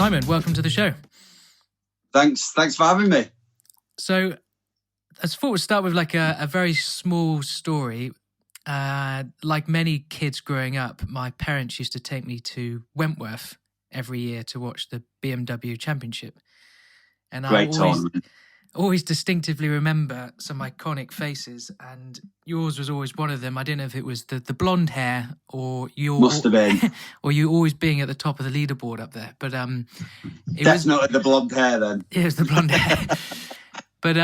Simon, welcome to the show. Thanks for having me. So, I thought we'd start with like a very small story. Like many kids growing up, my parents used to take me to Wentworth every year to watch the BMW Championship. And Great tournament. always distinctively remember some iconic faces, and yours was always one of them. I didn't know if it was the blonde hair or Must have been. or you always being at the top of the leaderboard up there. But it Definitely the blonde hair then. Yeah, it was the blonde hair. But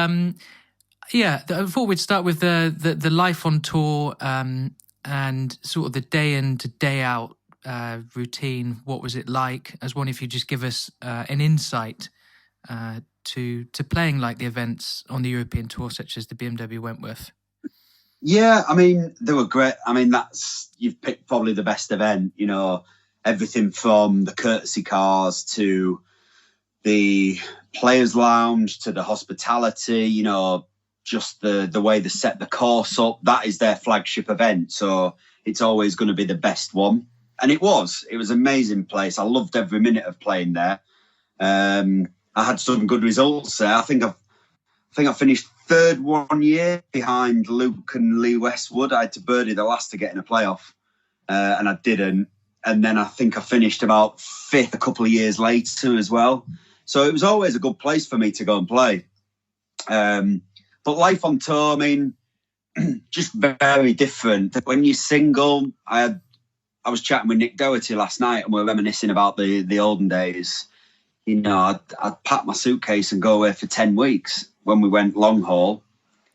yeah, I thought we'd start with the life on tour and sort of the day in to day out routine. What was it like? I was wondering if you just give us an insight to playing like the events on the European tour, such as the BMW Wentworth. Yeah, I mean, they were great. I mean, you've picked probably the best event, you know, everything from the courtesy cars to the players' lounge to the hospitality, you know, just the way they set the course up. That is their flagship event. So it's always going to be the best one. And it was an amazing place. I loved every minute of playing there. I had some good results there. I think I finished third 1 year behind Luke and Lee Westwood. I had to birdie the last to get in a playoff, and I didn't. And then I think I finished about fifth a couple of years later as well. So it was always a good place for me to go and play. But life on tour, I mean, just very different. When you're single, I was chatting with Nick Doherty last night and we were reminiscing about the olden days. You know, I'd pack my suitcase and go away for 10 weeks when we went long haul,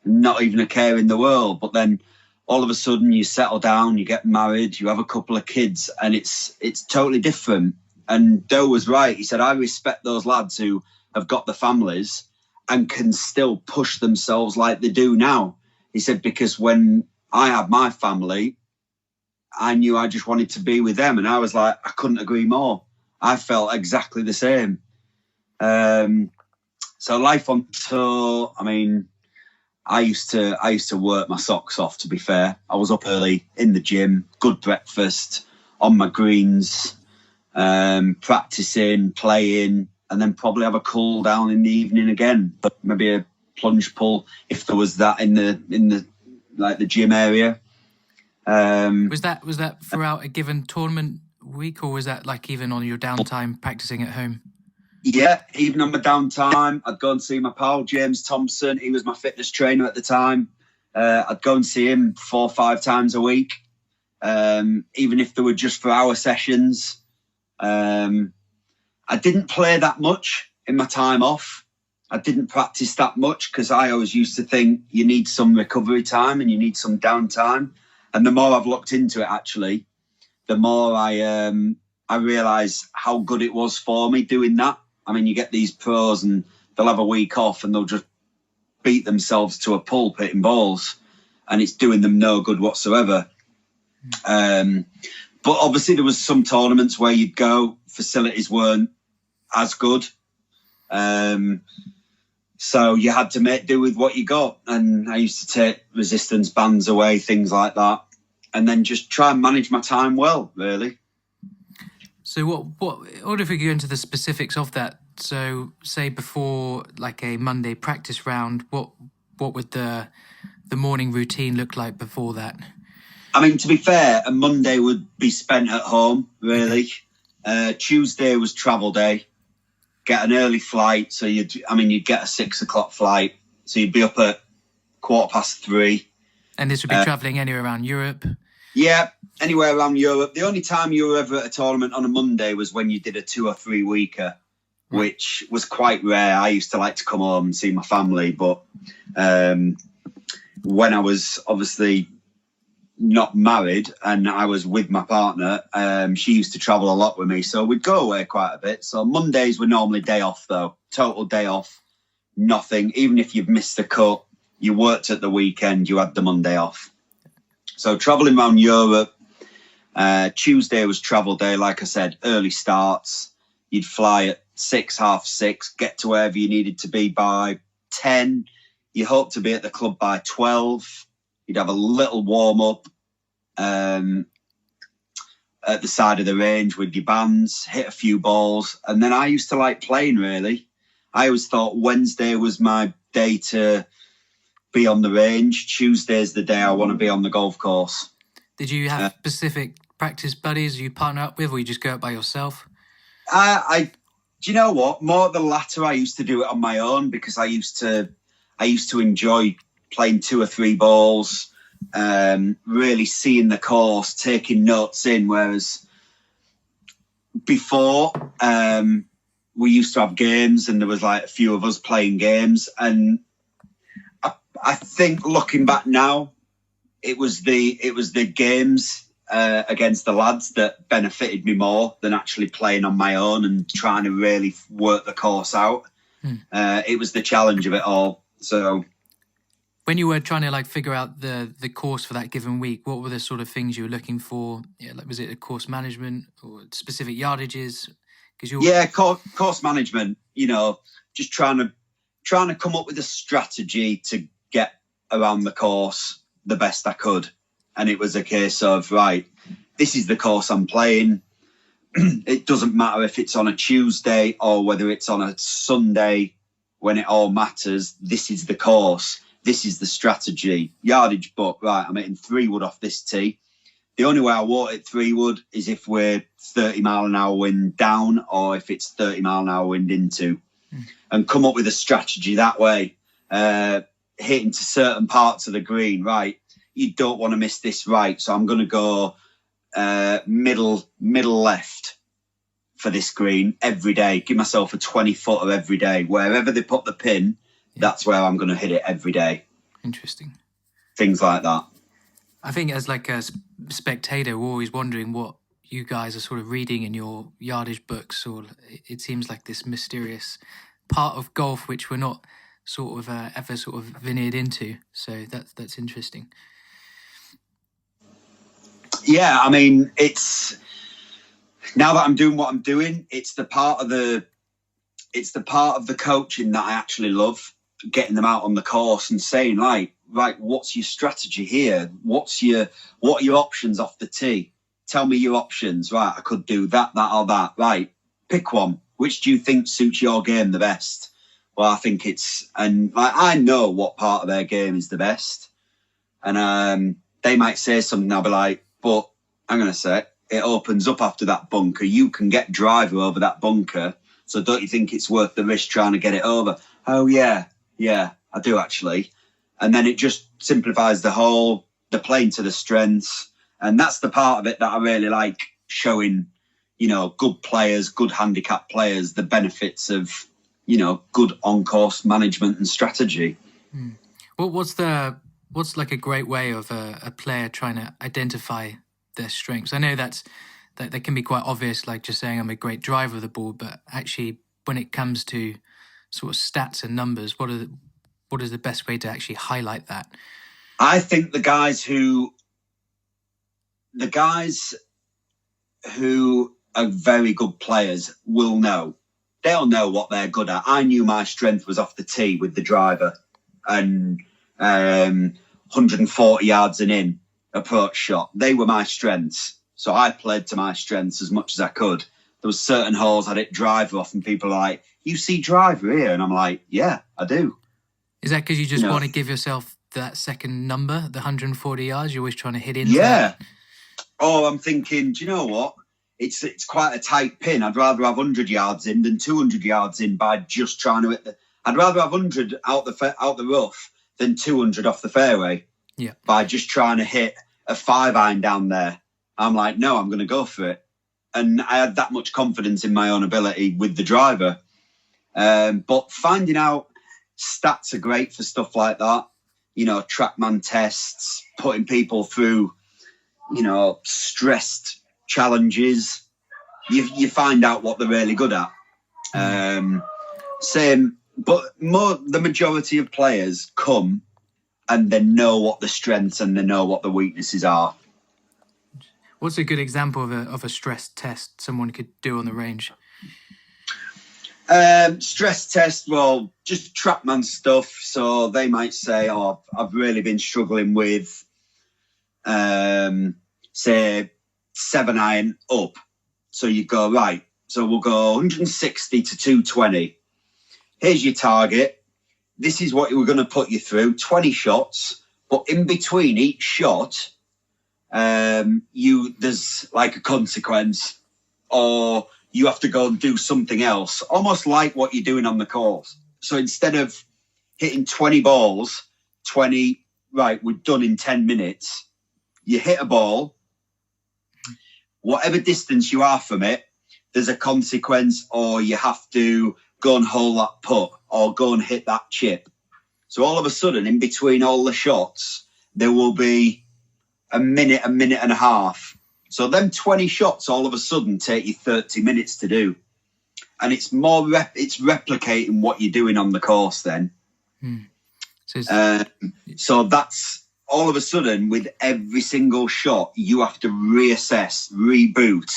not even a care in the world. But then all of a sudden you settle down, you get married, you have a couple of kids, and it's totally different. And Doe was right. He said, I respect those lads who have got the families and can still push themselves like they do now. He said, because when I had my family, I knew I just wanted to be with them. And I was like, I couldn't agree more. I felt exactly the same. So life on tour, I mean, I used to work my socks off, to be fair. I was up early in the gym, good breakfast, on my greens, practicing, playing, and then probably have a cool down in the evening again. But maybe a plunge pull if there was that in the like the gym area. Was that throughout a given tournament week, or was that like even on your downtime practicing at home? Yeah, even on my downtime, I'd go and see my pal James Thompson. He was my fitness trainer at the time. I'd go and see him 4 or 5 times a week, even if they were just for hour sessions. I didn't play that much in my time off. I didn't practice that much because I always used to think you need some recovery time and you need some downtime. And the more I've looked into it, actually, the more I realise how good it was for me doing that. I mean, you get these pros and they'll have a week off and they'll just beat themselves to a pulp hitting balls, and it's doing them no good whatsoever. But obviously there was some tournaments where you'd go, facilities weren't as good. So you had to make do with what you got. And I used to take resistance bands away, things like that, and then just try and manage my time well, really. So what if we go into the specifics of that? So say before like a Monday practice round, what would the morning routine look like before that? I mean, to be fair, a Monday would be spent at home, really. Tuesday was travel day. Get an early flight, so you'd get a 6 o'clock flight, so you'd be up at 3:15. And this would be travelling anywhere around Europe? Yeah, anywhere around Europe. The only time you were ever at a tournament on a Monday was when you did a 2 or 3 weeker, which was quite rare. I used to like to come home and see my family, but when I was obviously not married and I was with my partner, she used to travel a lot with me, so we'd go away quite a bit. So Mondays were normally day off, though. Total day off, nothing. Even if you've missed a cut, you worked at the weekend, you had the Monday off. So travelling around Europe, Tuesday was travel day, like I said, early starts. You'd fly at 6, half 6, get to wherever you needed to be by 10. You hope to be at the club by 12. You'd have a little warm-up. at the side of the range with your bands, hit a few balls. And then I used to like playing, really. I always thought Wednesday was my day to be on the range. Tuesday's the day I want to be on the golf course. Did you have specific practice buddies you partner up with, or you just go out by yourself? Do you know what? More the latter. I used to do it on my own because I used to enjoy playing 2 or 3 balls, really seeing the course, taking notes in. Whereas before, we used to have games, and there was like a few of us playing games. And I think looking back now, it was the games against the lads that benefited me more than actually playing on my own and trying to really work the course out. It was the challenge of it all. So when you were trying to like figure out the course for that given week, what were the sort of things you were looking for? Yeah, like, was it a course management or specific yardages? Course management. You know, just trying to come up with a strategy to get around the course the best I could. And it was a case of, right, this is the course I'm playing. It doesn't matter if it's on a Tuesday or whether it's on a Sunday, when it all matters. This is the course. This is the strategy. Yardage book, right, I'm hitting 3 wood off this tee. The only way I won't hit 3 wood is if we're 30 mile an hour wind down or if it's 30 mile an hour wind into. And come up with a strategy that way. Hitting to certain parts of the green, right, you don't want to miss this right, so I'm going to go middle left for this green every day. Give myself a 20-footer every day. Wherever they put the pin, that's where I'm going to hit it every day. Interesting. Things like that. I think as like a spectator, we're always wondering what you guys are sort of reading in your yardage books, or it seems like this mysterious part of golf which we're not sort of ever sort of veneered into. So that's interesting. Yeah, I mean, it's now that I'm doing what I'm doing, it's the part of the coaching that I actually love, getting them out on the course and saying, like, right, what's your strategy here? What are your options off the tee? Tell me your options. Right, I could do that or that. Right, pick one. Which do you think suits your game the best? Well, I think I know what part of their game is the best. And they might say something, I'll be like, but I'm going to say, it opens up after that bunker. You can get driver over that bunker. So don't you think it's worth the risk trying to get it over? Oh, yeah, I do actually. And then it just simplifies the playing to the strengths. And that's the part of it that I really like, showing, you know, good players, good handicap players, the benefits of, you know, good on-course management and strategy. What's like a great way of a player trying to identify their strengths? I know that can be quite obvious, like just saying I'm a great driver of the ball, but actually when it comes to sort of stats and numbers, what is the best way to actually highlight that? I think the guys who are very good players will know. They'll know what they're good at. I knew my strength was off the tee with the driver and 140 yards and in approach shot. They were my strengths. So I played to my strengths as much as I could. There was certain holes I'd hit driver off and people are like, you see driver here? And I'm like, yeah, I do. Is that because you just want to give yourself that second number, the 140 yards? You're always trying to hit in? Yeah. Oh, I'm thinking, do you know what? It's quite a tight pin. I'd rather have 100 yards in than 200 yards in by just trying to hit I'd rather have 100 out the rough than 200 off the fairway. Yeah. By just trying to hit a 5-iron down there. I'm like, no, I'm going to go for it. And I had that much confidence in my own ability with the driver. But finding out stats are great for stuff like that. You know, trackman tests, putting people through, you know, stressed challenges. You find out what they're really good at. Same, but the majority of players come and they know what the strengths and they know what the weaknesses are. What's a good example of a stress test someone could do on the range? Stress test, well, just trackman stuff. So they might say, oh, I've really been struggling with, say, 7-iron up. So you go, right, so we'll go 160 to 220. Here's your target. This is what we're going to put you through, 20 shots. But in between each shot, there's like a consequence, or you have to go and do something else, almost like what you're doing on the course. So instead of hitting 20 balls, right, we're done in 10 minutes, you hit a ball, whatever distance you are from it, there's a consequence, or you have to go and hold that putt or go and hit that chip. So all of a sudden, in between all the shots, there will be a minute and a half. So them 20 shots all of a sudden take you 30 minutes to do. And it's more, it's replicating what you're doing on the course then. So that's all of a sudden, with every single shot, you have to reassess, reboot,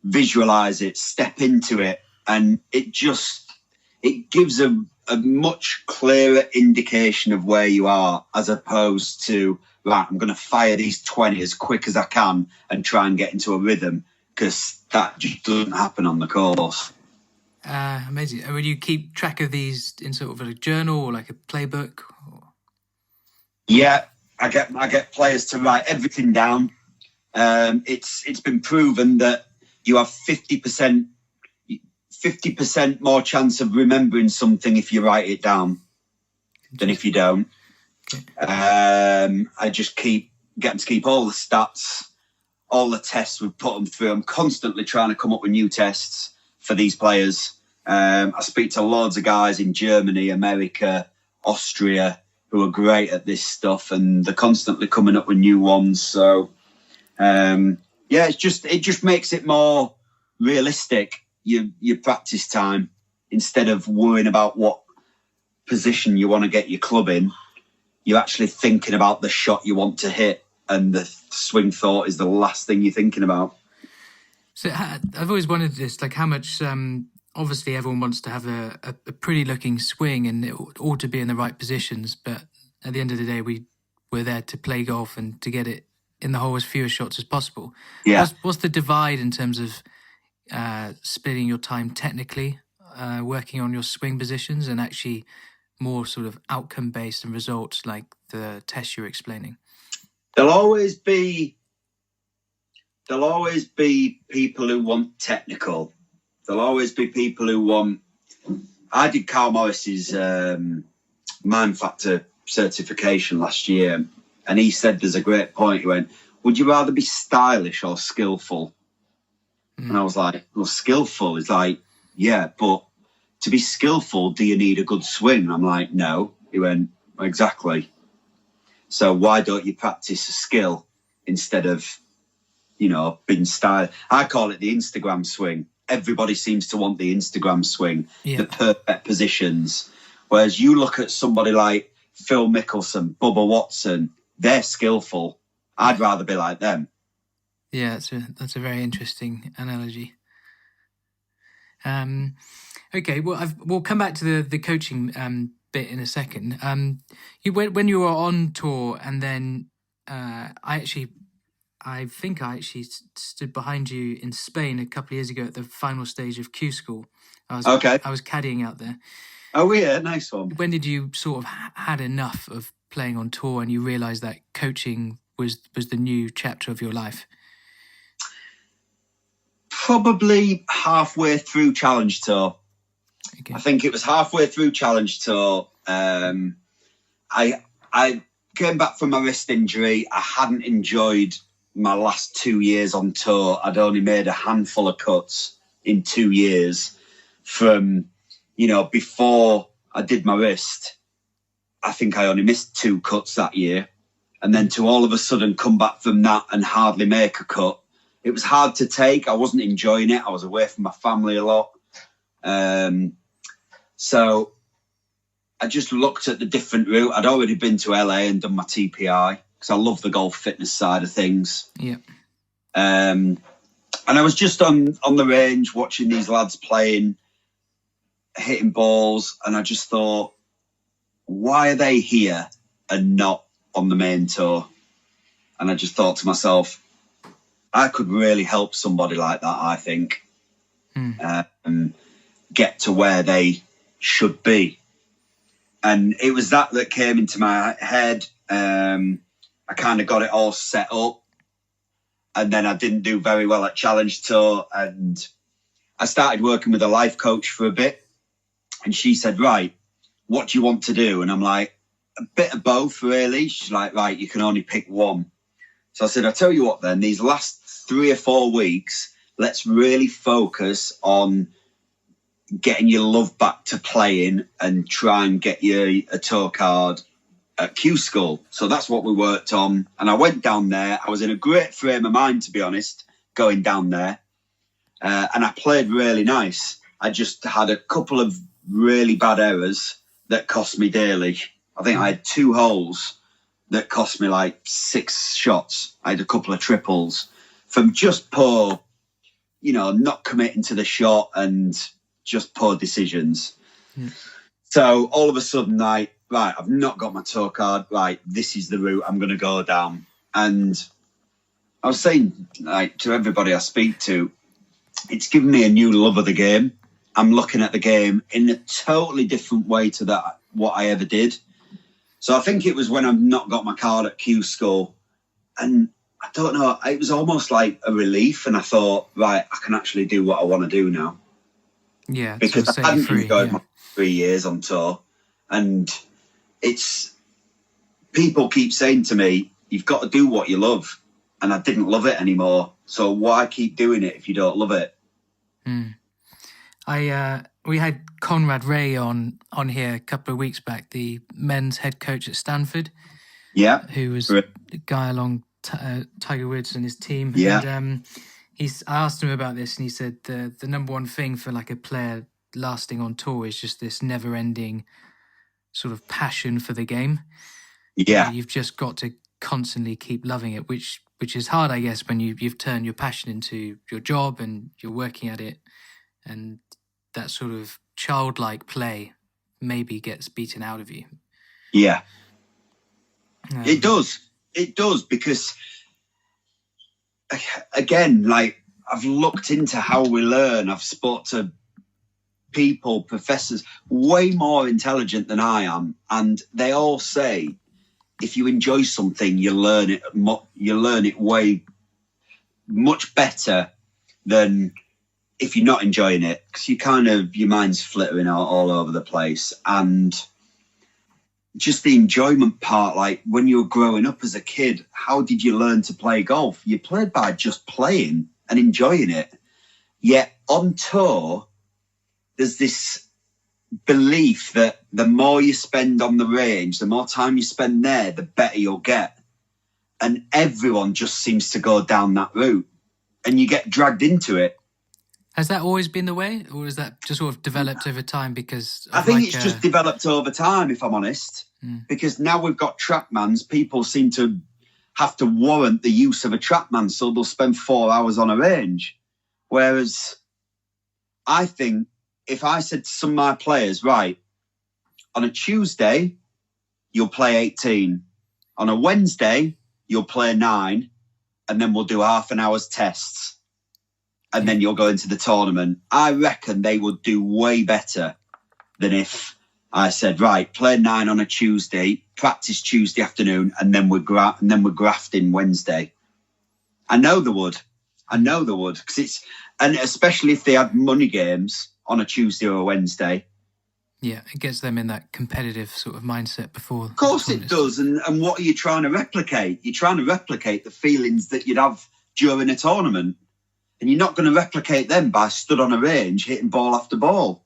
visualize it, step into it. And it gives a much clearer indication of where you are, as opposed to, right, I'm going to fire these 20 as quick as I can and try and get into a rhythm, because that just doesn't happen on the course. Amazing. Would you keep track of these in sort of a journal or like a playbook? Yeah, I get players to write everything down. It's been proven that you have 50% more chance of remembering something if you write it down than if you don't. I just get them to keep all the stats, all the tests we've put them through. I'm constantly trying to come up with new tests for these players. I speak to loads of guys in Germany, America, Austria, who are great at this stuff, and they're constantly coming up with new ones. So, it just makes it more realistic, your practice time, instead of worrying about what position you want to get your club in. You're actually thinking about the shot you want to hit, and the swing thought is the last thing you're thinking about. So I've always wondered this, like how much, obviously everyone wants to have a pretty looking swing and it ought to be in the right positions, but at the end of the day, we're there to play golf and to get it in the hole as few shots as possible. Yeah. What's the divide in terms of splitting your time technically, working on your swing positions, and actually more sort of outcome based and results like the test you're explaining? There'll always be people who want technical. There'll always be people who want... I did Carl Morris's Mind Factor certification last year, and he said there's a great point. He went, would you rather be stylish or skillful? And I was like, well, skillful is like, yeah, but to be skillful, do you need a good swing? I'm like, no. He went, exactly. So why don't you practice a skill instead of, being stylish? I call it the Instagram swing. Everybody seems to want the Instagram swing, the perfect positions. Whereas you look at somebody like Phil Mickelson, Bubba Watson, they're skillful. I'd rather be like them. Yeah, that's a very interesting analogy. Okay, well, we'll come back to the coaching bit in a second. When you were on tour, and then I think I actually stood behind you in Spain a couple of years ago at the final stage of Q School. I was caddying out there. Oh yeah, nice one. When did you sort of had enough of playing on tour and you realised that coaching was the new chapter of your life? Probably halfway through Challenge Tour. Okay. I think it was halfway through Challenge Tour. I came back from my wrist injury. I hadn't enjoyed my last 2 years on tour. I'd only made a handful of cuts in 2 years from, before I did my wrist. I think I only missed 2 cuts that year. And then to all of a sudden come back from that and hardly make a cut. It was hard to take. I wasn't enjoying it. I was away from my family a lot. So I just looked at the different route. I'd already been to LA and done my TPI because I love the golf fitness side of things. Yeah. And I was just on the range watching these lads playing, hitting balls. And I just thought, why are they here and not on the main tour? And I just thought to myself, I could really help somebody like that, I think, get to where they should be. And it was that came into my head. I kind of got it all set up. And then I didn't do very well at Challenge Tour. And I started working with a life coach for a bit. And she said, right, what do you want to do? And I'm like, a bit of both, really. She's like, right, you can only pick one. So I said, I'll tell you what then, these last 3 or 4 weeks, let's really focus on getting your love back to playing and try and get you a tour card at Q School. So that's what we worked on. And I went down there. I was in a great frame of mind, to be honest, going down there. And I played really nice. I just had a couple of really bad errors that cost me dearly. I think I had 2 holes that cost me like 6 shots. I had a couple of triples from just poor, not committing to the shot and just poor decisions. So all of a sudden, right, I've not got my tour card. Right, this is the route I'm going to go down. And I was saying, to everybody I speak to, it's given me a new love of the game. I'm looking at the game in a totally different way to what I ever did. So I think it was when I've not got my card at Q School, and I don't know, it was almost like a relief, and I thought, right, I can actually do what I want to do now. Yeah, because I hadn't enjoyed my 3 years on tour, and people keep saying to me, you've got to do what you love, and I didn't love it anymore. So why keep doing it if you don't love it? We had Conrad Ray on here a couple of weeks back, the men's head coach at Stanford. Yeah, who was a guy along Tiger Woods and his team. Yeah, and I asked him about this, and he said the number one thing for like a player lasting on tour is just this never-ending sort of passion for the game. Yeah, you've just got to constantly keep loving it, which is hard, I guess, when you've turned your passion into your job and you're working at it, and that sort of childlike play maybe gets beaten out of you. Yeah. It does, because again, like, I've looked into how we learn. I've spoke to people, professors, way more intelligent than I am, and they all say if you enjoy something, you learn it way much better than if you're not enjoying it, because your mind's flittering all over the place. And just the enjoyment part, like when you were growing up as a kid, how did you learn to play golf? You played by just playing and enjoying it. Yet on tour, there's this belief that the more you spend on the range, the more time you spend there, the better you'll get. And everyone just seems to go down that route, and you get dragged into it. Has that always been the way, or has that just sort of developed over time? Because I think it's just developed over time, if I'm honest, because now we've got trackmans. People seem to have to warrant the use of a trackman, so they'll spend 4 hours on a range. Whereas I think if I said to some of my players, right, on a Tuesday, you'll play 18. On a Wednesday, you'll play 9, and then we'll do half an hour's tests. And then you'll go into the tournament. I reckon they would do way better than if I said, right, play 9 on a Tuesday, practice Tuesday afternoon, and then we're grafting Wednesday. I know they would, because and especially if they had money games on a Tuesday or a Wednesday. Yeah, it gets them in that competitive sort of mindset before. Of course it does. And what are you trying to replicate? You're trying to replicate the feelings that you'd have during a tournament. And you're not going to replicate them by stood on a range hitting ball after ball.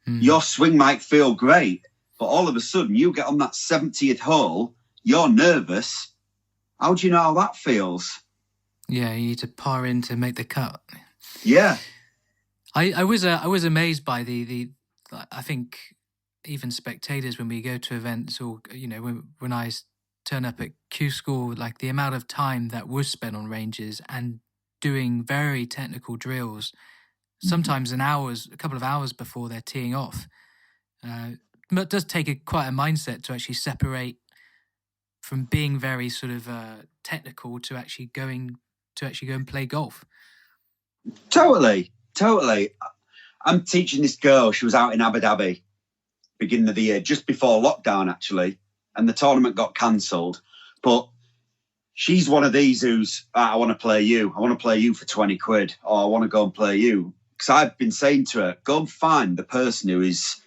Your swing might feel great, but all of a sudden you get on that 70th hole, you're nervous. How do you know how that feels? Yeah, you need to par in to make the cut. Yeah. I was amazed by the I think even spectators, when we go to events, or when I turn up at Q School, like the amount of time that was spent on ranges and doing very technical drills, sometimes a couple of hours before they're teeing off. But it does take quite a mindset to actually separate from being very sort of technical to actually going to actually go and play golf. Totally. I'm teaching this girl. She was out in Abu Dhabi, beginning of the year, just before lockdown, actually. And the tournament got cancelled. But she's one of these who's, I want to play you. I want to play you for 20 quid. Or I want to go and play you. Because I've been saying to her, go and find the person who is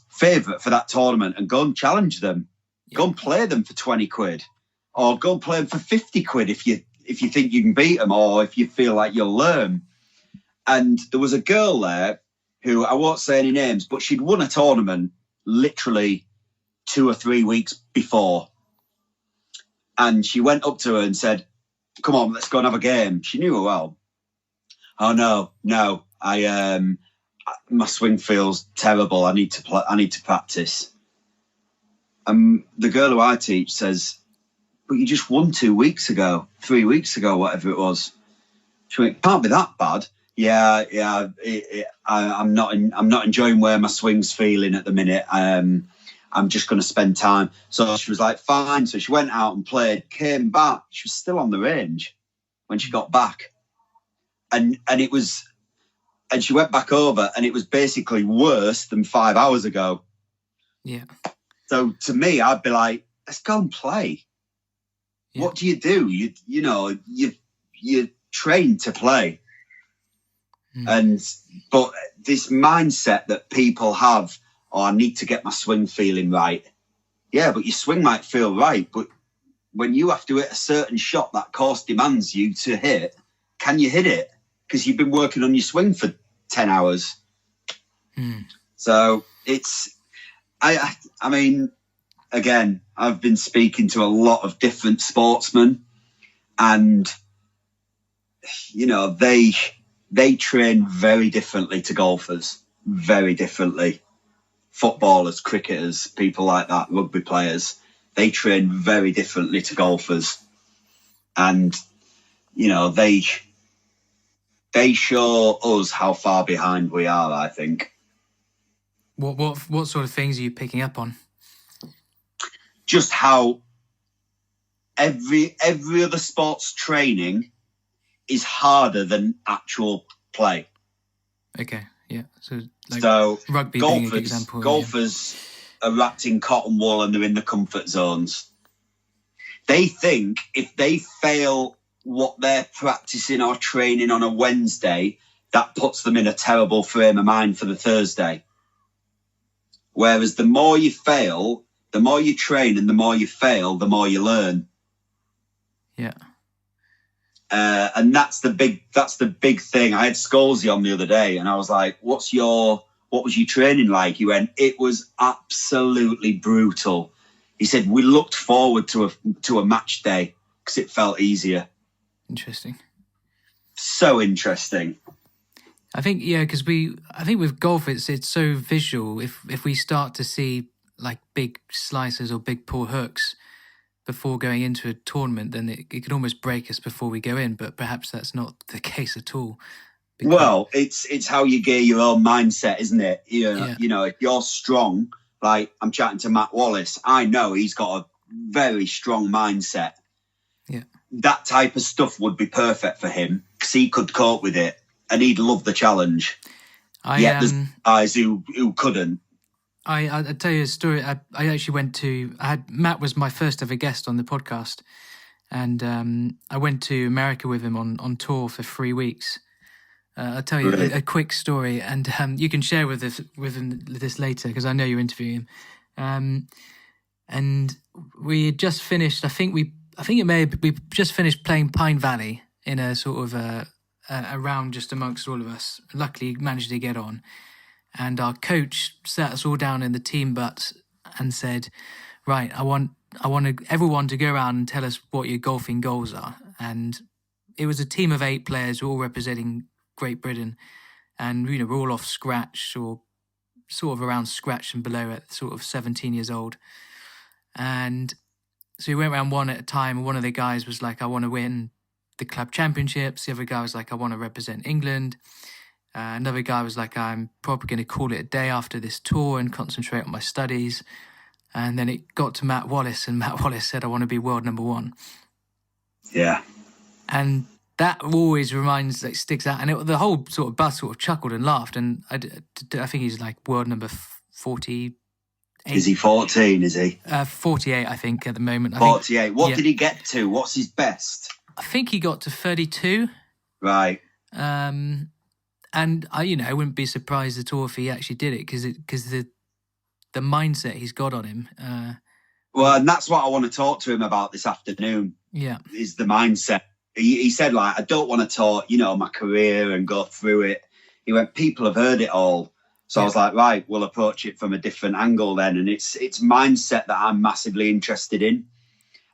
favourite for that tournament and go and challenge them. Yeah. Go and play them for 20 quid. Or go and play them for 50 quid if you think you can beat them or if you feel like you'll learn. And there was a girl there who, I won't say any names, but she'd won a tournament literally 2 or 3 weeks before. And she went up to her and said, come on, let's go and have a game. She knew her well. Oh, no, my swing feels terrible. I need to practice. The girl who I teach says, but you just won 2 weeks ago, 3 weeks ago, whatever it was. She went, can't be that bad. Yeah. I'm not enjoying where my swing's feeling at the minute. I'm just going to spend time. So she was like, fine. So she went out and played, came back. She was still on the range when she got back. And she went back over and it was basically worse than 5 hours ago. Yeah. So to me, I'd be like, let's go and play. Yeah. What do? You train to play. But this mindset that people have, I need to get my swing feeling right. Yeah, but your swing might feel right, but when you have to hit a certain shot that course demands you to hit, can you hit it? Because you've been working on your swing for 10 hours. So I mean, again, I've been speaking to a lot of different sportsmen and, they train very differently to golfers, very differently. Footballers, cricketers, people like that, rugby players, they train very differently to golfers. And, they show us how far behind we are, I think. What sort of things are you picking up on? Just how every other sports training is harder than actual play. Okay, yeah. So rugby golfers, being an example. Golfers are wrapped in cotton wool and they're in the comfort zones. They think if they fail what they're practicing or training on a Wednesday, that puts them in a terrible frame of mind for the Thursday. Whereas the more you fail, the more you train and the more you fail, the more you learn. Yeah. And that's the big thing. I had Scalzi on the other day and I was like, what was your training like? He went, it was absolutely brutal. He said, we looked forward to a match day because it felt easier. Interesting. So interesting. I think, yeah, because I think with golf, it's so visual. If we start to see like big slices or big pull hooks before going into a tournament, then it can almost break us before we go in. But perhaps that's not the case at all. Well, it's how you gear your own mindset, isn't it? Yeah. If you're strong, like I'm chatting to Matt Wallace, I know he's got a very strong mindset. Yeah. That type of stuff would be perfect for him because he could cope with it and he'd love the challenge. There's guys who couldn't. I'll tell you a story. I actually Matt was my first ever guest on the podcast, and I went to America with him on tour for 3 weeks. I'll tell you a quick story, and you can share with him this later because I know you're interviewing him. And we had just finished. I think we just finished playing Pine Valley in a sort of a round just amongst all of us. Luckily, managed to get on. And our coach sat us all down in the team butts and said, right, I want everyone to go around and tell us what your golfing goals are. And it was a team of 8 players, all representing Great Britain. And, we're all off scratch or sort of around scratch and below at sort of 17 years old. And so we went around one at a time. And one of the guys was like, I want to win the club championships. The other guy was like, I want to represent England. Another guy was like, I'm probably going to call it a day after this tour and concentrate on my studies. And then it got to Matt Wallace, and Matt Wallace said, I want to be world number 1. Yeah. And that always sticks out. And the whole sort of bus sort of chuckled and laughed. And I think he's like world number 48. Is he 14, is he? 48, I think, at the moment. 48. What did he get to? What's his best? I think he got to 32. Right. And I wouldn't be surprised at all if he actually did it, because the mindset he's got on him. Well, and that's what I want to talk to him about this afternoon. Yeah. Is the mindset. He said, like, I don't want to talk, my career and go through it. He went, people have heard it all. So I was like, right, we'll approach it from a different angle then. And it's mindset that I'm massively interested in,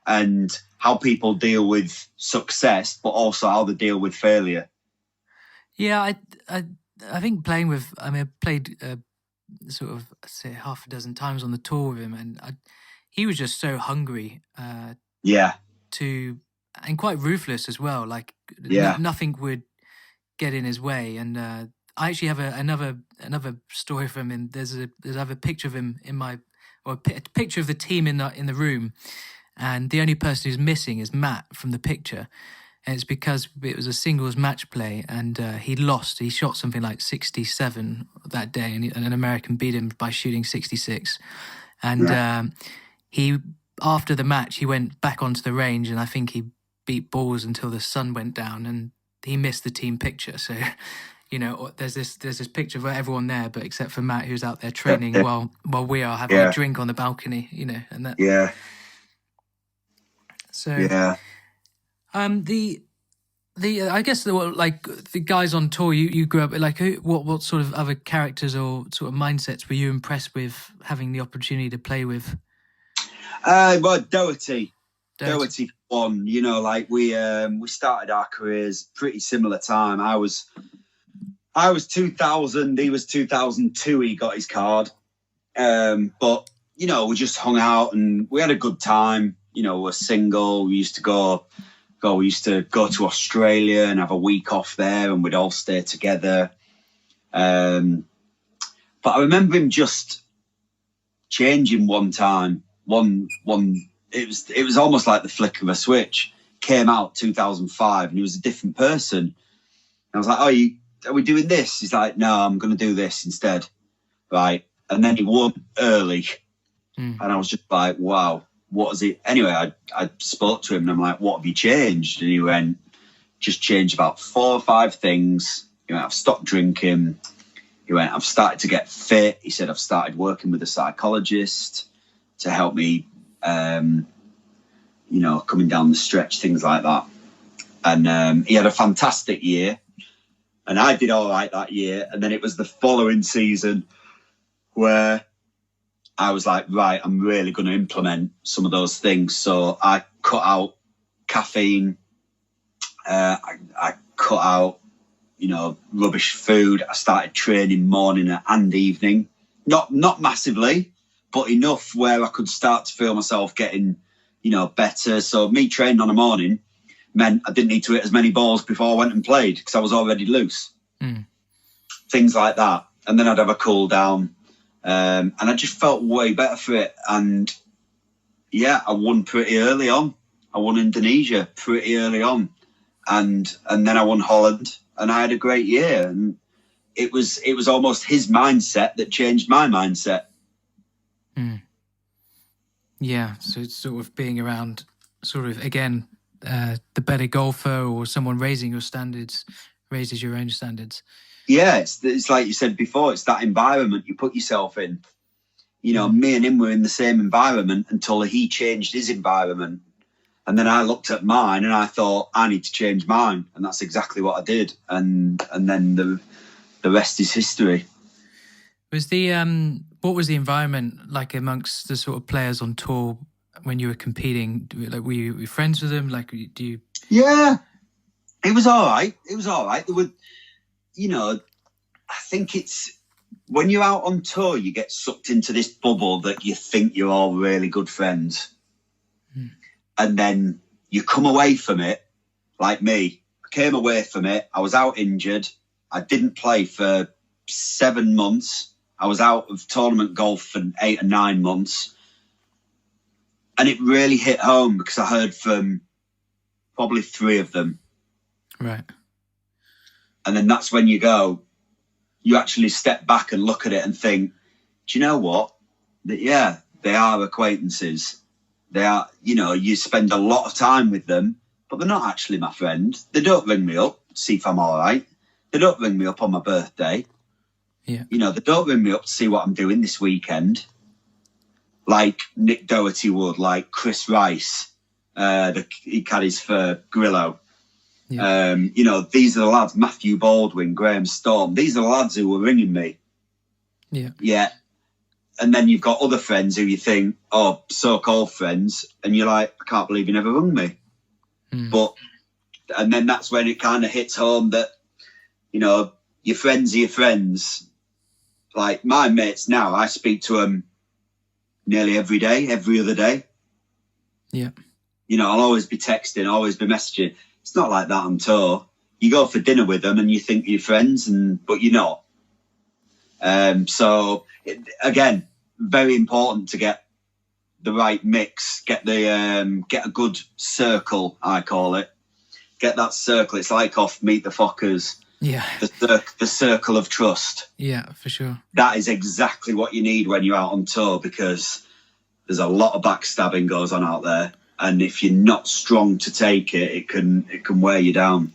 and how people deal with success, but also how they deal with failure. Yeah, I think playing with, I played sort of, say, half a dozen times on the tour with him, and he was just so hungry. And quite ruthless as well. Like, nothing would get in his way. And I actually have another story from him. I have a picture of him a picture of the team in the room, and the only person who's missing is Matt from the picture. And it's because it was a singles match play, and he lost. He shot something like 67 that day, and an American beat him by shooting 66. And he, after the match, he went back onto the range, and I think he beat balls until the sun went down, and he missed the team picture. So, there's this picture of everyone there, but except for Matt, who's out there training while we are having a drink on the balcony. And that. Yeah. So. Yeah. The I guess the guys on tour you grew up like, what sort of other characters or sort of mindsets were you impressed with having the opportunity to play with? Well, Doherty won. We started our careers pretty similar time. I was 2000, he was 2002. He got his card, but we just hung out and we had a good time. We're single. We used to go to Australia and have a week off there, and we'd all stay together. But I remember him just changing one time. It was almost like the flick of a switch. Came out 2005, and he was a different person. And I was like, are we doing this? He's like, no, I'm going to do this instead. Right. And then he won early. And I was just like, wow. What is it? Anyway, I spoke to him and I'm like, what have you changed? And he went, just changed about 4 or 5 things. He went, I've stopped drinking. He went, I've started to get fit. He said, I've started working with a psychologist to help me, coming down the stretch, things like that. And he had a fantastic year. And I did all right that year. And then it was the following season where I was like, right, I'm really going to implement some of those things. So I cut out caffeine. I cut out, rubbish food. I started training morning and evening. Not massively, but enough where I could start to feel myself getting, better. So me training on a morning meant I didn't need to hit as many balls before I went and played because I was already loose. Things like that. And then I'd have a cool down. And I just felt way better for it. And I won pretty early on. I won Indonesia pretty early on. And then I won Holland, and I had a great year. And it was almost his mindset that changed my mindset. Yeah. So it's sort of being around sort of, again, the better golfer or someone raising your standards raises your own standards. Yeah, it's like you said before, it's that environment you put yourself in. Me and him were in the same environment until he changed his environment. And then I looked at mine and I thought, I need to change mine. And that's exactly what I did. And then the rest is history. What was the environment like amongst the sort of players on tour when you were competing? Like, were you friends with them? Like, do you? Yeah, it was all right. There were, I think it's when you're out on tour, you get sucked into this bubble that you think you're all really good friends. And then you come away from it, like me. I came away from it. I was out injured. I didn't play for 7 months. I was out of tournament golf for 8 or 9 months. And it really hit home because I heard from probably 3 of them Right. And then that's when you actually step back and look at it and think, do you know what? Yeah, they are acquaintances. They are, you spend a lot of time with them, but they're not actually my friend. They don't ring me up to see if I'm all right. They don't ring me up on my birthday. Yeah. They don't ring me up to see what I'm doing this weekend. Like Nick Doherty would, like Chris Rice, he caddies for Grillo. Yeah. These are the lads, Matthew Baldwin, Graham Storm. These are the lads who were ringing me. Yeah. Yeah. And then you've got other friends who you think, oh, so-called friends, and you're like, I can't believe you never rung me. And then that's when it kind of hits home that, your friends are your friends. Like my mates now, I speak to them nearly every day, every other day. Yeah. I'll always be texting, always be messaging. It's not like that on tour. You go for dinner with them and you think you're friends, but you're not. Again, very important to get the right mix, get a good circle, I call it. Get that circle. It's like off Meet the Fockers. Yeah. The circle of trust. Yeah, for sure. That is exactly what you need when you're out on tour, because there's a lot of backstabbing goes on out there. And if you're not strong to take it, it can wear you down.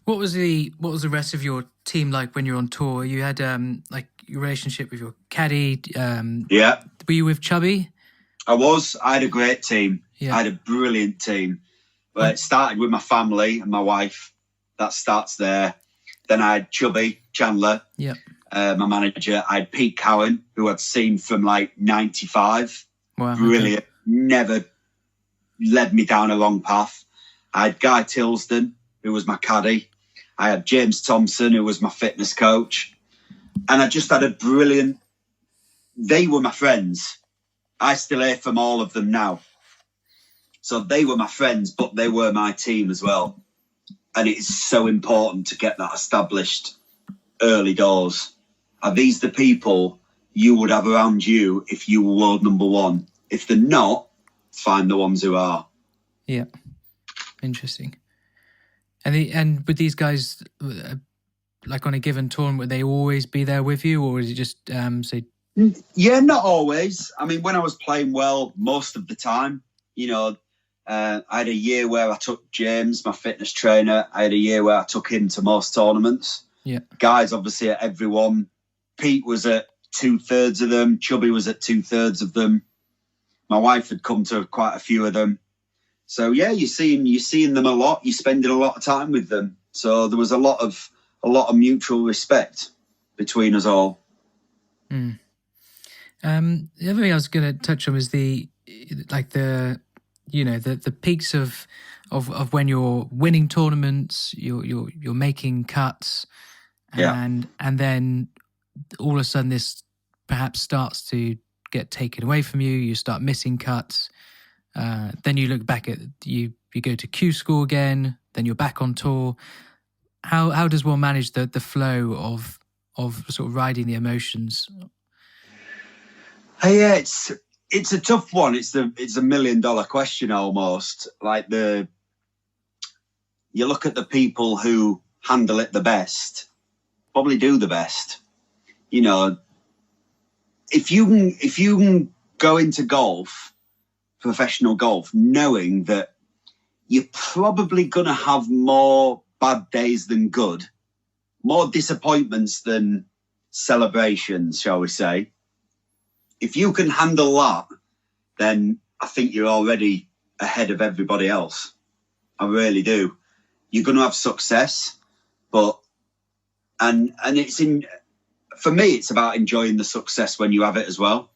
What was the rest of your team like when you're on tour? You had like your relationship with your caddy. Yeah. Were you with Chubby? I had a great team. Yeah. I had a brilliant team. But it started with my family and my wife. That starts there. Then I had Chubby Chandler, my manager. I had Pete Cowan, who I'd seen from like 95. Wow. Brilliant. Okay. Never led me down a wrong path. I had Guy Tilsden, who was my caddy. I had James Thompson, who was my fitness coach. And I just had a brilliant... They were my friends. I still hear from all of them now. So they were my friends, but they were my team as well. And it is so important to get that established early doors. Are these the people you would have around you if you were world number one? If they're not, find the ones who are. Yeah. Interesting. And would these guys, like on a given tournament, would they always be there with you, or is it just say? Yeah, not always. I mean, when I was playing well, most of the time, I had a year where I took James, my fitness trainer. I had a year where I took him to most tournaments. Yeah. Guys, obviously, at every one. Pete was at 2/3 of them. Chubby was at 2/3 of them. My wife had come to quite a few of them. So yeah, you're seeing them a lot. You're spending a lot of time with them. So there was a lot of mutual respect between us all. Mm. The other thing I was going to touch on was the peaks of when you're winning tournaments, you're making cuts, and then all of a sudden this perhaps starts to get taken away from you. You start missing cuts. Then you look back at you go to Q School again. Then you're back on tour. How does one manage the flow of sort of riding the emotions? Yeah, it's a tough one. It's a $1 million question almost. Like you look at the people who handle it the best, probably do the best. If you can go into golf, professional golf, knowing that you're probably going to have more bad days than good, more disappointments than celebrations, shall we say. If you can handle that, then I think you're already ahead of everybody else. I really do. You're going to have success, but and for me, it's about enjoying the success when you have it as well,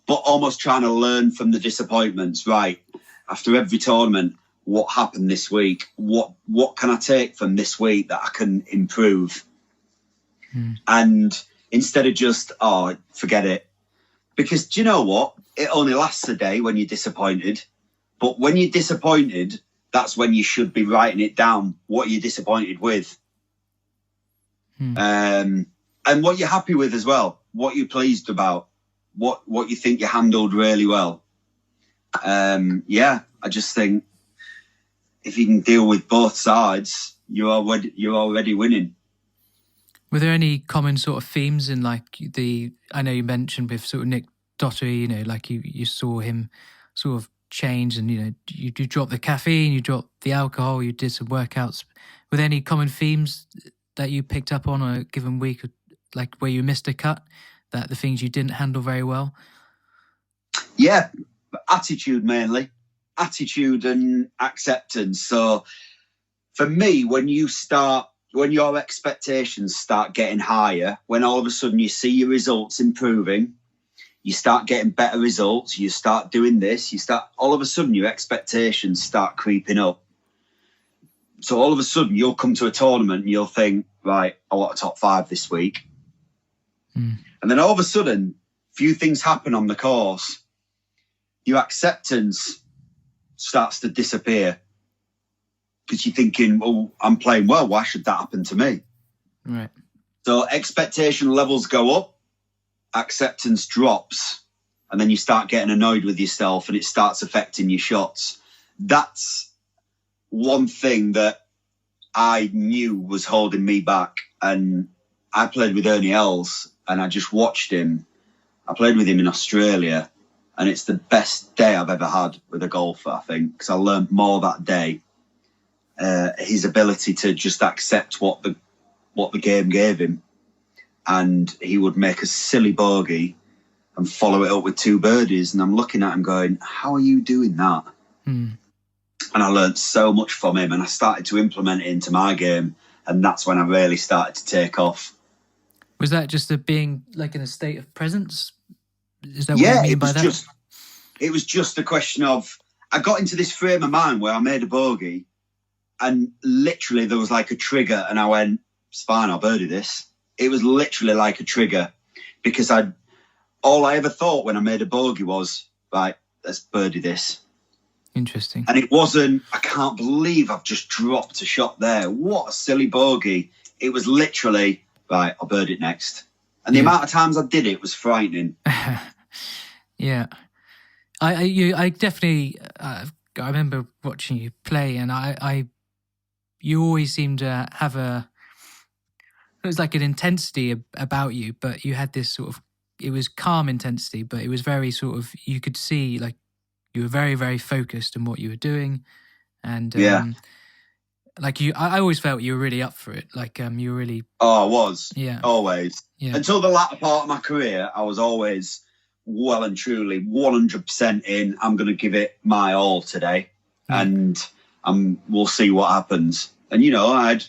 but almost trying to learn from the disappointments. Right, after every tournament, what happened this week? What can I take from this week that I can improve? And instead of just, forget it. Because do you know what? It only lasts a day when you're disappointed. But when you're disappointed, that's when you should be writing it down. What you're disappointed with. And what you're happy with as well. What you're pleased about. What you think you handled really well. I just think if you can deal with both sides, you're already winning. Were there any common sort of themes in like I know you mentioned with sort of Nick Dottery, you know, like you saw him sort of change and, you know, you dropped the caffeine, you dropped the alcohol, you did some workouts. Were there any common themes that you picked up on a given week, like where you missed a cut, that the things you didn't handle very well? Yeah, attitude mainly. Attitude and acceptance. So for me, when your expectations start getting higher, when all of a sudden you see your results improving, you start getting better results, you start doing this, all of a sudden your expectations start creeping up. So all of a sudden you'll come to a tournament and you'll think, right, I want a top 5 this week. And then all of a sudden, few things happen on the course. Your acceptance starts to disappear. Because you're thinking, well, I'm playing well. Why should that happen to me? Right. So expectation levels go up, acceptance drops, and then you start getting annoyed with yourself and it starts affecting your shots. That's one thing that I knew was holding me back. And I played with Ernie Els and I just watched him. I played with him in Australia and it's the best day I've ever had with a golfer, I think, because I learned more that day. His ability to just accept what the game gave him, and he would make a silly bogey and follow it up with 2 birdies, and I'm looking at him going, how are you doing that? And I learned so much from him, and I started to implement it into my game, and that's when I really started to take off. Was that just being like in a state of presence? Is that what you mean by that? It was just a question of, I got into this frame of mind where I made a bogey and literally there was like a trigger and I went, it's fine, I'll birdie this. It was literally like a trigger because all I ever thought when I made a bogey was, right, let's birdie this. Interesting. And it wasn't, I can't believe I've just dropped a shot there. What a silly bogey. It was literally, right, I'll birdie it next. And the amount of times I did it was frightening. Yeah. I definitely, I remember watching you play and you always seemed to have it was like an intensity about you, but you had this sort of, it was calm intensity, but it was very sort of, you could see like you were very, very focused on what you were doing. And like I always felt you were really up for it. Like you were really. Oh, I was. Yeah. Always. Yeah. Until the latter part of my career, I was always well and truly 100% in. I'm going to give it my all today. And we'll see what happens. And, you know, I had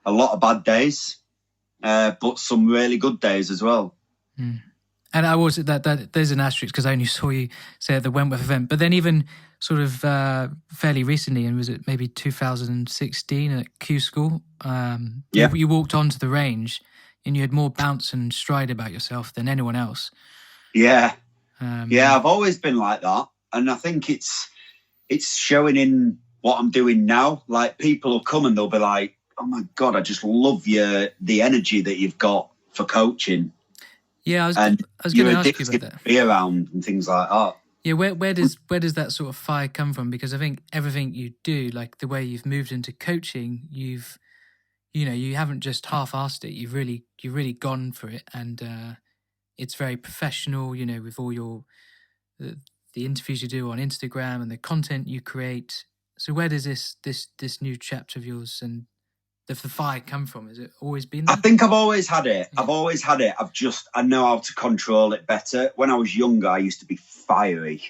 a lot of bad days, but some really good days as well. And I was that there's an asterisk because I only saw you say at the Wentworth event, but then even sort of fairly recently, and was it maybe 2016 at Q School? You walked onto the range and you had more bounce and stride about yourself than anyone else. Yeah, I've always been like that, and I think it's showing in what I'm doing now. Like people will come and they'll be like, "Oh my God, I just love the energy that you've got for coaching." Yeah, I was going to ask you about that. Be around and things like that. Yeah, where does that sort of fire come from? Because I think everything you do, like the way you've moved into coaching, you haven't just half-assed it. You've really gone for it, and it's very professional. You know, with all the interviews you do on Instagram and the content you create. So where does this new chapter of yours and the fire come from? Has it always been there? I think I've always had it. Yeah. I've always had it. I know how to control it better. When I was younger, I used to be fiery.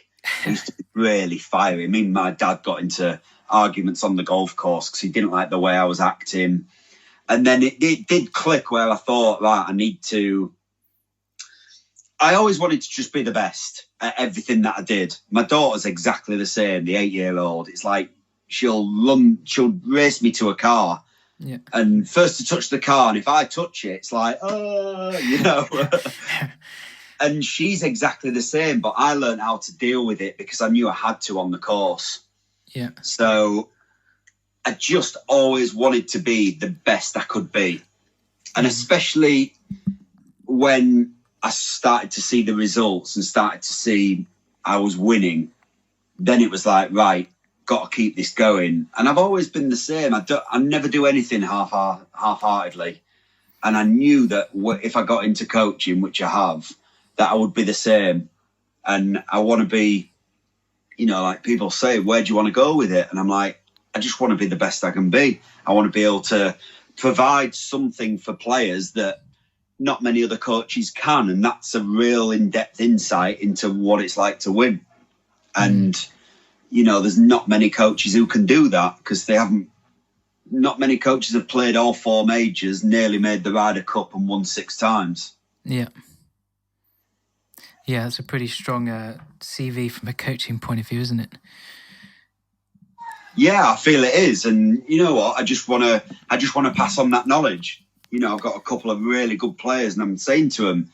I used to be really fiery. Me and my dad got into arguments on the golf course because he didn't like the way I was acting. And then it did click where I thought, right, I always wanted to just be the best at everything that I did. My daughter's exactly the same, the 8-year-old. It's like she'll race me to a car. Yeah. And first to touch the car, and if I touch it, it's like, And she's exactly the same, but I learned how to deal with it because I knew I had to on the course. Yeah. So I just always wanted to be the best I could be. And especially when I started to see the results and started to see I was winning, then it was like, right, got to keep this going. And I've always been the same. I never do anything half-heartedly. And I knew that if I got into coaching, which I have, that I would be the same. And I want to be, like people say, where do you want to go with it? And I'm like, I just want to be the best I can be. I want to be able to provide something for players that not many other coaches can. And that's a real in-depth insight into what it's like to win. And, there's not many coaches who can do that because not many coaches have played all 4 majors, nearly made the Ryder Cup and won 6 times. Yeah. Yeah, that's a pretty strong CV from a coaching point of view, isn't it? Yeah, I feel it is. And you know what? I just want to pass on that knowledge. I've got a couple of really good players and I'm saying to them,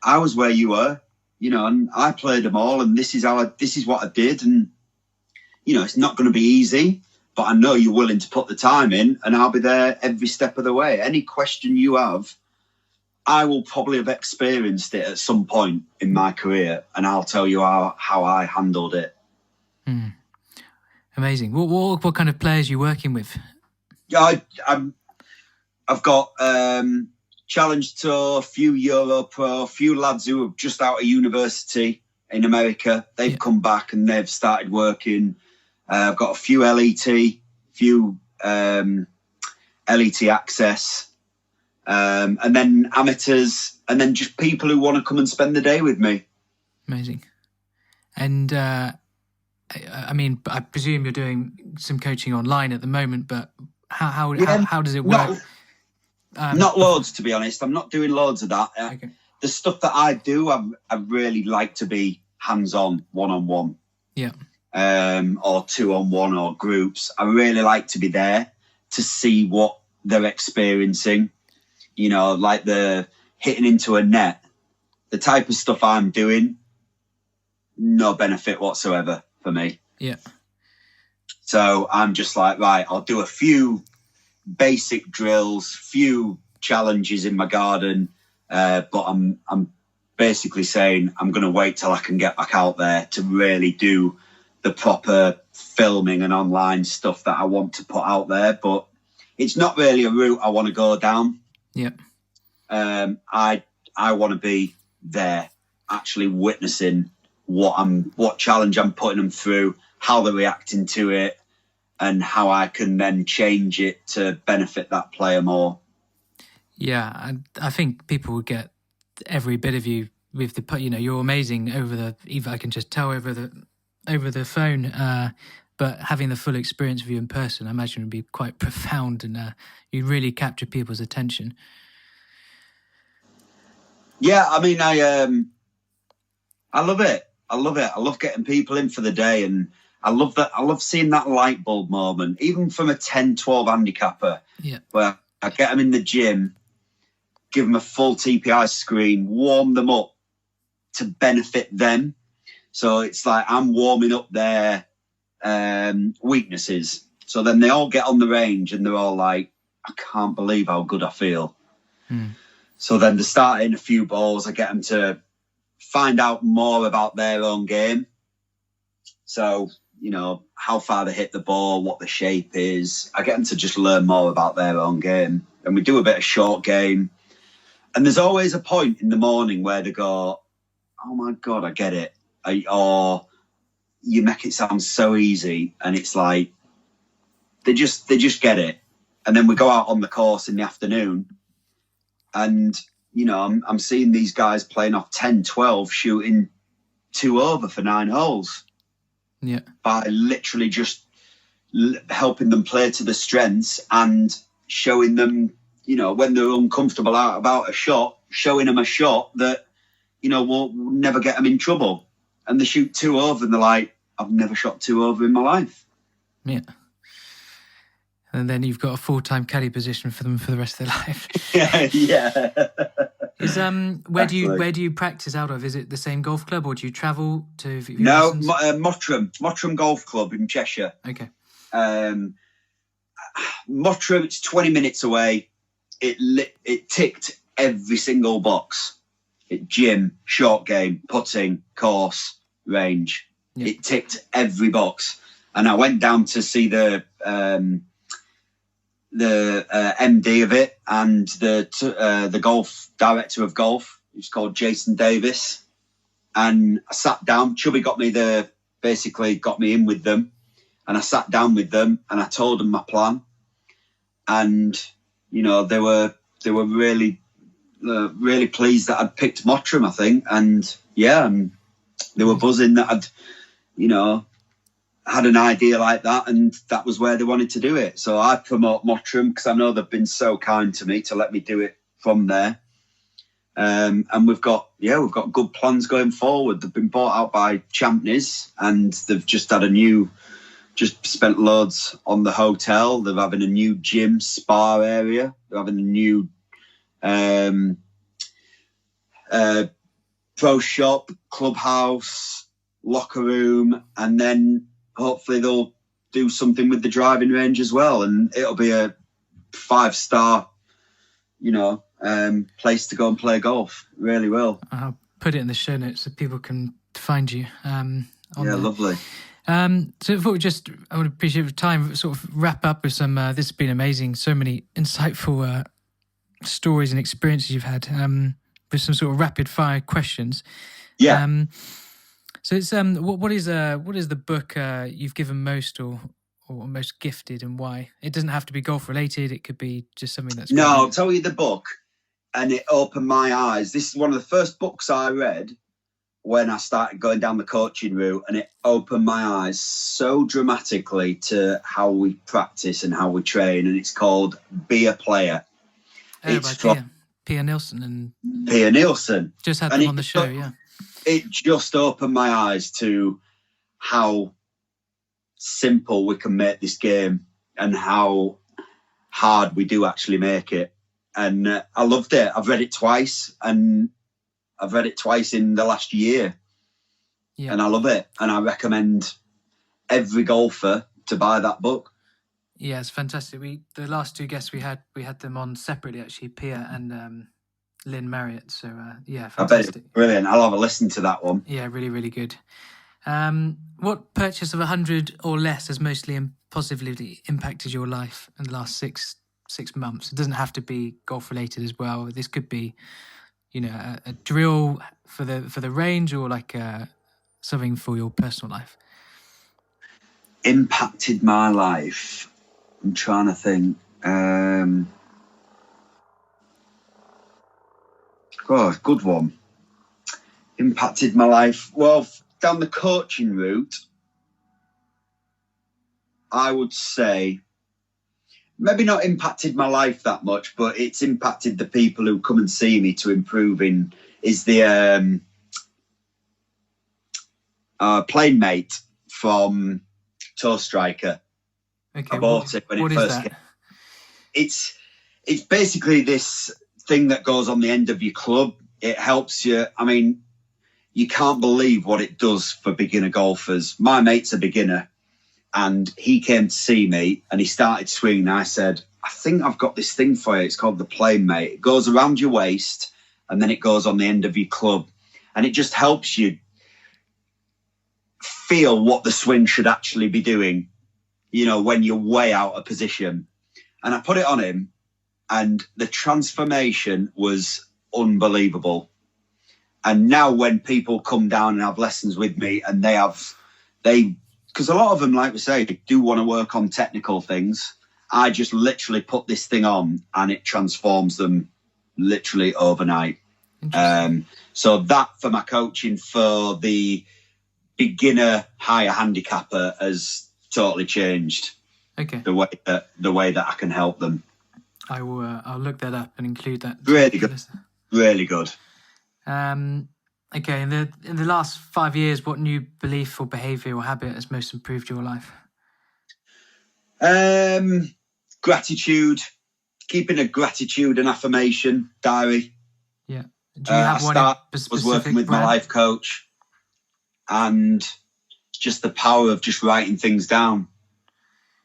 I was where you were, and I played them all and this is what I did. And, it's not going to be easy, but I know you're willing to put the time in and I'll be there every step of the way. Any question you have, I will probably have experienced it at some point in my career and I'll tell you how I handled it. Amazing. What kind of players are you working with? Yeah, I've got Challenge Tour, a few Euro Pro, a few lads who are just out of university in America. They've come back and they've started working. I've got a few LET, LET access, and then amateurs, and then just people who want to come and spend the day with me. Amazing. And I presume you're doing some coaching online at the moment, but how does it work? Not loads, to be honest. I'm not doing loads of that. Okay. The stuff that I do, I really like to be hands-on, one-on-one. Yeah. Or 2-on-1 or groups. I really like to be there to see what they're experiencing. Like the hitting into a net, the type of stuff I'm doing, no benefit whatsoever for me. Yeah. So I'm just like, right, I'll do a few basic drills, few challenges in my garden, but I'm basically saying I'm going to wait till I can get back out there to really do the proper filming and online stuff that I want to put out there. But it's not really a route I want to go down. Yeah. I want to be there, actually witnessing what challenge I'm putting them through, how they're reacting to it, and how I can then change it to benefit that player more. Yeah, I think people would get every bit of you with the, you're amazing I can just tell over the phone, but having the full experience of you in person, I imagine would be quite profound and you really capture people's attention. Yeah, I mean, I love it. I love getting people in for the day, and I love seeing that light bulb moment, even from a 10-12 handicapper. Yeah. Where I get them in the gym, give them a full TPI screen, warm them up to benefit them. So it's like I'm warming up their weaknesses. So then they all get on the range and they're all like, I can't believe how good I feel. So then they start in a few balls. I get them to find out more about their own game. So, how far they hit the ball, what the shape is. I get them to just learn more about their own game. And we do a bit of short game. And there's always a point in the morning where they go, oh my God, I get it. Or you make it sound so easy. And it's like, they just get it. And then we go out on the course in the afternoon. And, I'm seeing these guys playing off 10, 12, shooting 2 over for 9 holes. Yeah. By literally just helping them play to the strengths and showing them, when they're uncomfortable about a shot, showing them a shot that, will never get them in trouble. And they shoot 2 over and they're like, I've never shot 2 over in my life. Yeah. And then you've got a full-time caddy position for them for the rest of their life. Yeah. Is where do you practice out of? Is it the same golf club, or do you travel to? No, Mottram Golf Club in Cheshire. Okay. Mottram, it's 20 minutes away. It ticked every single box. Gym, short game, putting, course, range. Yeah. It ticked every box. And I went down to see the MD of it and the golf director of golf, who's called Jason Davis. And I sat down. Chubby basically got me in with them. And I sat down with them and I told them my plan. And, you know, they were really, really pleased that I'd picked Mottram, I think. And yeah, and they were buzzing that I'd, you know, had an idea like that, and that was where they wanted to do it. So I promote Mottram because I know they've been so kind to me to let me do it from there. And we've got good plans going forward. They've been bought out by Champneys, and they've just spent loads on the hotel. They're having a new gym, spa area. They're having a new pro shop, clubhouse, locker room, and then hopefully they'll do something with the driving range as well, and it'll be a 5-star, you know, place to go and play golf. It really will. I'll put it in the show notes so people can find you. Lovely. So I would appreciate your time. Sort of wrap up with some. This has been amazing. So many insightful stories and experiences you've had. With some sort of rapid fire questions. Yeah. So it's what is the book you've given most or most gifted, and why? It doesn't have to be golf related. It could be just something that's. No, I'll tell you the book, and it opened my eyes. This is one of the first books I read when I started going down the coaching route, and it opened my eyes so dramatically to how we practice and how we train. And it's called Be a Player. It's from Pia Nilsson and Pia Nilsson. Just had them on the show, yeah. It just opened my eyes to how simple we can make this game and how hard we do actually make it. And I loved it. I've read it twice, and I've read it twice in the last year. Yeah. And I love it. And I recommend every golfer to buy that book. Yeah, it's fantastic. The last two guests we had them on separately, actually, Pia and Lynn Marriott. So yeah, fantastic. I bet it's brilliant. I'll have a listen to that one. Yeah, really, really good. What purchase of 100 or less has mostly positively impacted your life in the last six months? It doesn't have to be golf related as well. This could be, you know, a drill for the range, or like something for your personal life. Impacted my life. I'm trying to think. Good one. Impacted my life. Well, down the coaching route, I would say maybe not impacted my life that much, but it's impacted the people who come and see me to improving. Is the Planemate from Toe Striker. Okay, I bought it when it first came. It's basically this thing that goes on the end of your club. It helps you. I mean, you can't believe what it does for beginner golfers. My mate's a beginner, and he came to see me and he started swinging. I said, I think I've got this thing for you. It's called the Planemate. It goes around your waist and then it goes on the end of your club, and it just helps you feel what the swing should actually be doing, you know, when you're way out of position. And I put it on him, and the transformation was unbelievable. And now when people come down and have lessons with me, and because a lot of them, like we say, do want to work on technical things, I just literally put this thing on and it transforms them literally overnight. So that for my coaching for the beginner higher handicapper has totally changed. Okay. The way that I can help them. I will. I'll look that up and include that. Really good. Really good. Okay. In the last 5 years, what new belief or behaviour or habit has most improved your life? Gratitude. Keeping a gratitude and affirmation diary. Yeah. Do you have one? I was working with my life coach, and just the power of just writing things down.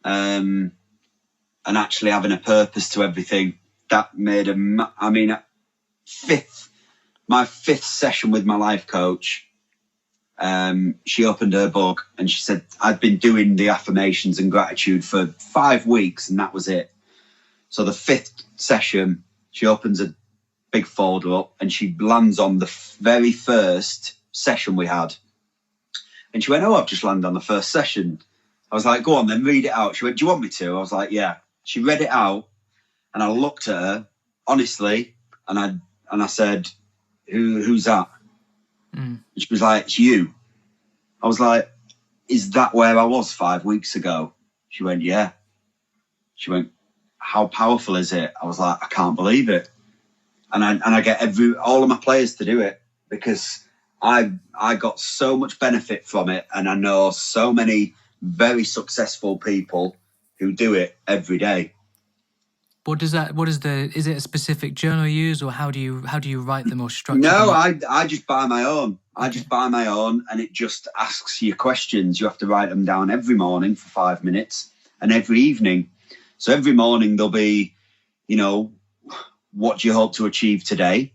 And actually having a purpose to everything. That made my fifth session with my life coach, she opened her book and she said, I'd been doing the affirmations and gratitude for 5 weeks and that was it. So the 5th session, she opens a big folder up and she lands on the very first session we had. And she went, oh, I've just landed on the first session. I was like, go on then, read it out. She went, do you want me to? I was like, yeah. She read it out and I looked at her, honestly, and I said, who's that? And she was like, it's you. I was like, is that where I was 5 weeks ago? She went, yeah. She went, how powerful is it? I was like, I can't believe it. And I get all of my players to do it because I got so much benefit from it. And I know so many very successful people who do it every day. Is it a specific journal you use, or how do you write them or structure them? No, I just buy my own. I just buy my own and it just asks you questions. You have to write them down every morning for 5 minutes and every evening. So every morning there'll be, what do you hope to achieve today?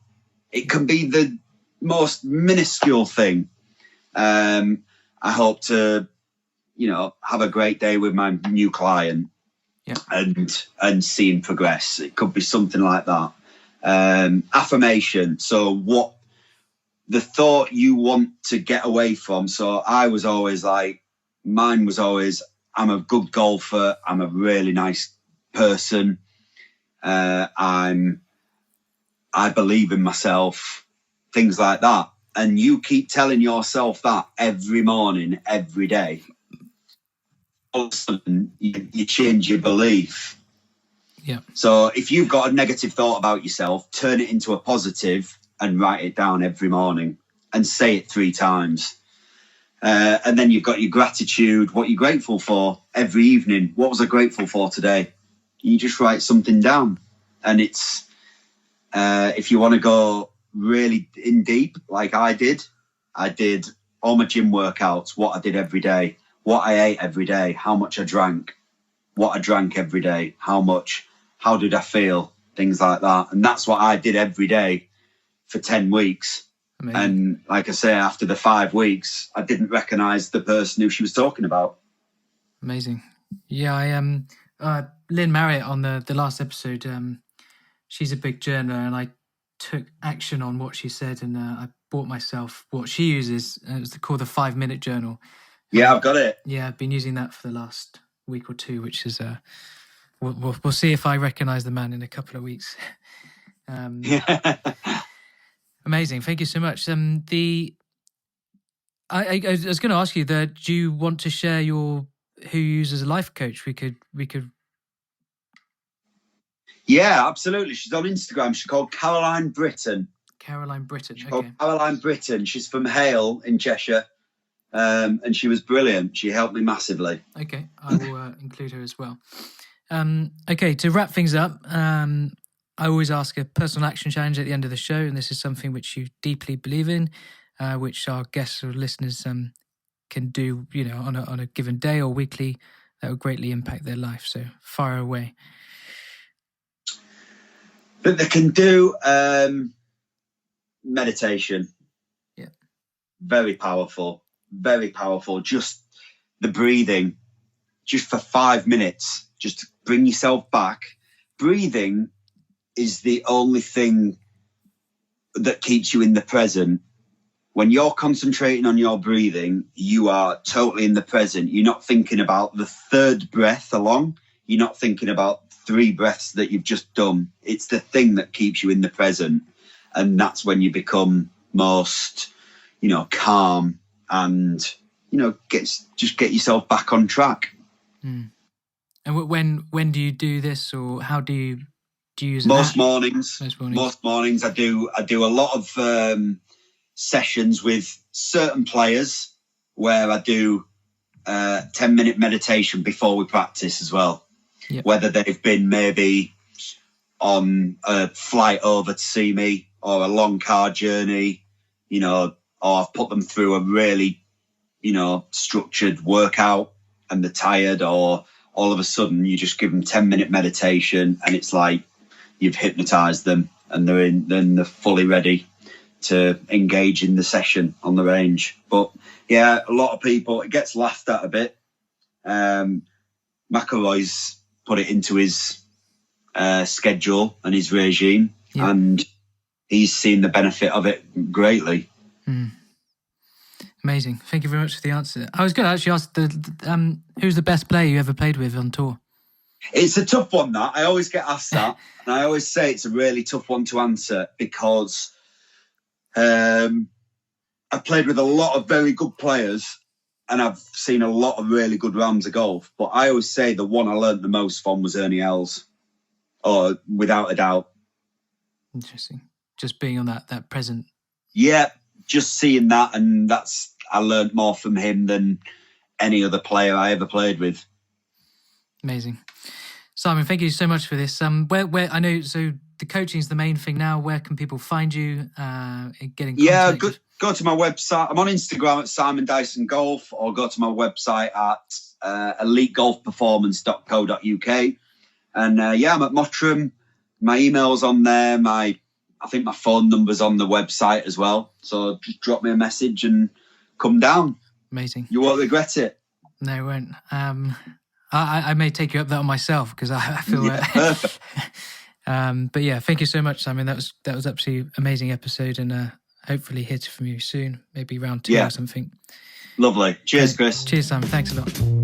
It can be the most minuscule thing. I hope to, have a great day with my new client. Yeah. And see him progress. It could be something like that. Affirmation. So what the thought you want to get away from. So I was always like, mine was always, I'm a good golfer. I'm a really nice person. I believe in myself, things like that. And you keep telling yourself that every morning, every day. All of a sudden, you change your belief. Yeah. So if you've got a negative thought about yourself, turn it into a positive and write it down every morning and say it 3 times. And then you've got your gratitude, what you're grateful for every evening. What was I grateful for today? You just write something down. And it's, if you want to go really in deep, like I did all my gym workouts, what I did every day. What I ate every day, how much I drank, what I drank every day, how did I feel, things like that. And that's what I did every day for 10 weeks. Amazing. And like I say, after the 5 weeks, I didn't recognize the person who she was talking about. Amazing. Yeah, Lynn Marriott on the last episode, she's a big journaler and I took action on what she said and I bought myself what she uses. It was called the 5-minute journal. Yeah, I've got it. Yeah, I've been using that for the last week or 2, which is we'll see if I recognise the man in a couple of weeks. Amazing, thank you so much. I was going to ask you that. Do you want to share who you use as a life coach? We could. Yeah, absolutely. She's on Instagram. She's called Caroline Britton. Caroline Britton. She's called Caroline Britton. She's from Hale in Cheshire. And she was brilliant. She helped me massively. Okay, I will include her as well. Okay, to wrap things up, I always ask a personal action challenge at the end of the show, and this is something which you deeply believe in, which our guests or listeners can do, on a given day or weekly, that will greatly impact their life. So fire away. But they can do meditation. Yeah. Very powerful. Very powerful. Just the breathing, just for 5 minutes, just to bring yourself back. Breathing is the only thing that keeps you in the present. When you're concentrating on your breathing, you are totally in the present. You're not thinking about the 3rd breath along. You're not thinking about 3 breaths that you've just done. It's the thing that keeps you in the present. And that's when you become most, calm. And, get yourself back on track. Mm. And when do you do this, or how do you use it? Most mornings. I do a lot of sessions with certain players where I do 10-minute meditation before we practice as well. Yep. Whether they've been maybe on a flight over to see me or a long car journey, or I've put them through a really, structured workout and they're tired, or all of a sudden you just give them 10-minute meditation and it's like you've hypnotized them and they're fully ready to engage in the session on the range. But yeah, a lot of people, it gets laughed at a bit. McIlroy's put it into his schedule and his regime, and he's seen the benefit of it greatly. Amazing. Thank you very much for the answer. I was going to actually ask who's the best player you ever played with on tour? It's a tough one, that. I always get asked that. And I always say it's a really tough one to answer because I've played with a lot of very good players and I've seen a lot of really good rounds of golf. But I always say the one I learned the most from was Ernie Els, or without a doubt. Interesting. Just being on that present. Yeah, just seeing that, and I learned more from him than any other player I ever played with. Amazing. Simon, thank you so much for this. Where I know, so the coaching is the main thing now. Where can people find you? Get in contact? Yeah, go to my website. I'm on Instagram at Simon Dyson Golf, or go to my website at elitegolfperformance.co.uk. And I'm at Mottram. My email's on there. I think my phone number's on the website as well. So just drop me a message and come down. Amazing. You won't regret it. No, I won't. I may take you up that on myself because I feel perfect. But yeah, thank you so much, Simon. That was absolutely amazing episode, and hopefully hear from you soon, maybe round 2 or something. Lovely. Cheers, Chris. Cheers, Simon. Thanks a lot.